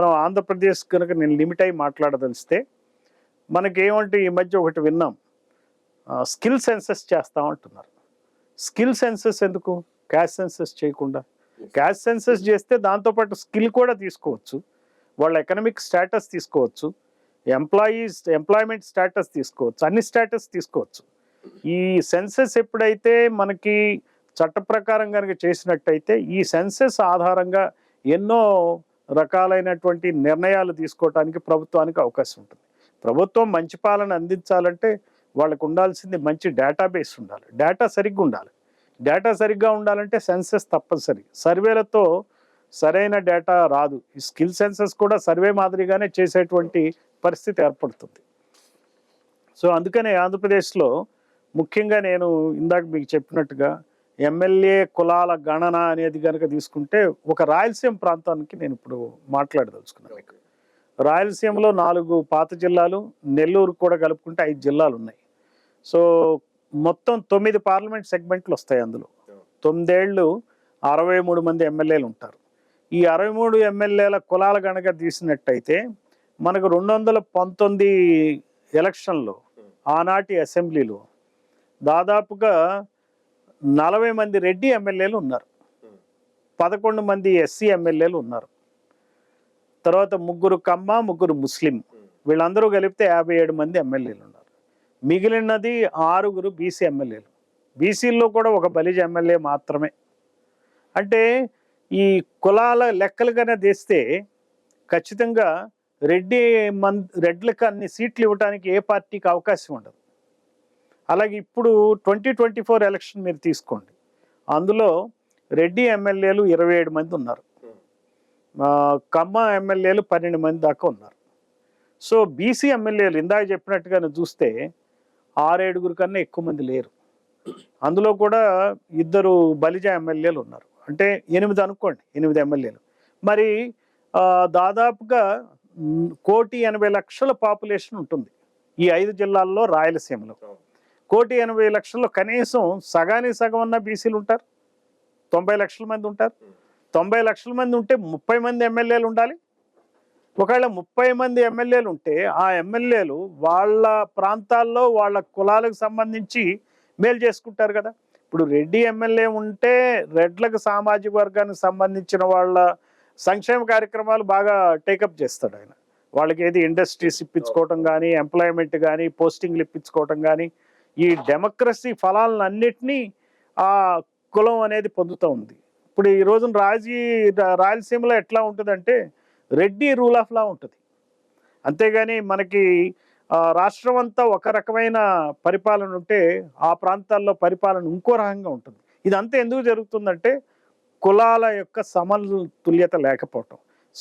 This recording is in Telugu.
మనం ఆంధ్రప్రదేశ్ కనుక నేను లిమిట్ అయి మాట్లాడదలిస్తే మనకేమంటే ఈ మధ్య ఒకటి విన్నాం, స్కిల్ సెన్సెస్ చేస్తామంటున్నారు. స్కిల్ సెన్సెస్ ఎందుకు? క్యాష్ సెన్సెస్ చేయకుండా క్యాష్ సెన్సెస్ చేస్తే దాంతోపాటు స్కిల్ కూడా తీసుకోవచ్చు, వాళ్ళ ఎకనామిక్ స్టేటస్ తీసుకోవచ్చు, ఎంప్లాయ్మెంట్ స్టేటస్ తీసుకోవచ్చు, అన్ని స్టేటస్ తీసుకోవచ్చు. ఈ సెన్సెస్ ఎప్పుడైతే మనకి చట్ట ప్రకారం కనుక చేసినట్టయితే ఈ సెన్సెస్ ఆధారంగా ఎన్నో రకాలైనటువంటి నిర్ణయాలు తీసుకోవడానికి ప్రభుత్వానికి అవకాశం ఉంటుంది. ప్రభుత్వం మంచి పాలన అందించాలంటే వాళ్ళకు ఉండాల్సింది మంచి డేటాబేస్ ఉండాలి, డేటా సరిగ్గా ఉండాలి. డేటా సరిగ్గా ఉండాలంటే సెన్సెస్ తప్పనిసరి. సర్వేలతో సరైన డేటా రాదు. ఈ స్కిల్ సెన్సెస్ కూడా సర్వే మాదిరిగానే చేసేటువంటి పరిస్థితి ఏర్పడుతుంది. సో అందుకనే ఆంధ్రప్రదేశ్లో ముఖ్యంగా నేను ఇందాక మీకు చెప్పినట్టుగా ఎమ్మెల్యే కులాల గణన అనేది కనుక తీసుకుంటే ఒక రాయలసీమ ప్రాంతానికి నేను ఇప్పుడు మాట్లాడదలుచుకున్నాను. మీకు రాయలసీమలో 4 పాత జిల్లాలు, నెల్లూరు కూడా కలుపుకుంటే 5 జిల్లాలు ఉన్నాయి. సో మొత్తం 9 పార్లమెంట్ సెగ్మెంట్లు వస్తాయి. అందులో 9 ఏళ్ళు 63 మంది ఎమ్మెల్యేలు ఉంటారు. ఈ 63 ఎమ్మెల్యేల కులాల గణక తీసినట్టయితే మనకు 219 ఎలక్షన్లో ఆనాటి అసెంబ్లీలో దాదాపుగా 40 మంది రెడ్డి ఎమ్మెల్యేలు ఉన్నారు, 11 మంది ఎస్సీ ఎమ్మెల్యేలు ఉన్నారు, తర్వాత 3 కమ్మ, 3 ముస్లిం, వీళ్ళందరూ కలిపితే 57 మంది ఎమ్మెల్యేలు ఉన్నారు. మిగిలినది 6 బీసీ ఎమ్మెల్యేలు. బీసీల్లో కూడా ఒక బలిజ ఎమ్మెల్యే మాత్రమే. అంటే ఈ కులాల లెక్కలుగానే తీస్తే ఖచ్చితంగా రెడ్లకు అన్ని సీట్లు ఇవ్వడానికి ఏ పార్టీకి అవకాశం ఉండదు. అలాగే ఇప్పుడు 2024 ఎలక్షన్ మీరు తీసుకోండి, అందులో రెడ్డి ఎమ్మెల్యేలు 27 మంది ఉన్నారు, కమ్మ ఎమ్మెల్యేలు 12 మంది దాకా ఉన్నారు. సో బీసీ ఎమ్మెల్యేలు ఇందాక చెప్పినట్టుగానే చూస్తే 6-7 కన్నా ఎక్కువ మంది లేరు. అందులో కూడా 2 బలిజ ఎమ్మెల్యేలు ఉన్నారు. అంటే 8 అనుకోండి, 8 ఎమ్మెల్యేలు. మరి దాదాపుగా 1,80,00,000 పాపులేషన్ ఉంటుంది ఈ 5 జిల్లాల్లో. రాయలసీమలో 1,80,00,000 కనీసం సగానికి సగం ఉన్న బీసీలు ఉంటారు, 90 లక్షల మంది ఉంటారు. 90 లక్షల మంది ఉంటే 30 మంది ఎమ్మెల్యేలు ఉండాలి. ఒకవేళ 30 మంది ఎమ్మెల్యేలు ఉంటే ఆ ఎమ్మెల్యేలు వాళ్ళ ప్రాంతాల్లో వాళ్ళ కులాలకు సంబంధించి మేలు చేసుకుంటారు కదా. ఇప్పుడు రెడ్డి ఎమ్మెల్యే ఉంటే రెడ్లకు సామాజిక వర్గానికి సంబంధించిన వాళ్ళ సంక్షేమ కార్యక్రమాలు బాగా టేకప్ చేస్తాడు ఆయన. వాళ్ళకి ఏది ఇండస్ట్రీస్ ఇప్పించుకోవటం కానీ, ఎంప్లాయ్మెంట్ కానీ, పోస్టింగ్లు ఇప్పించుకోవటం కానీ, ఈ డెమోక్రసీ ఫలాలన్నింటినీ ఆ కులం అనేది పొందుతూ ఉంది. ఇప్పుడు ఈ రోజున రాయలసీమలో ఎట్లా ఉంటుందంటే రెడ్డి రూల్ ఆఫ్ లా ఉంటుంది. అంతేగాని మనకి రాష్ట్రం అంతా ఒక రకమైన పరిపాలన ఉంటే ఆ ప్రాంతాల్లో పరిపాలన ఇంకో రకంగా ఉంటుంది. ఇదంతా ఎందుకు జరుగుతుందంటే కులాల యొక్క సమతుల్యత లేకపోవటం.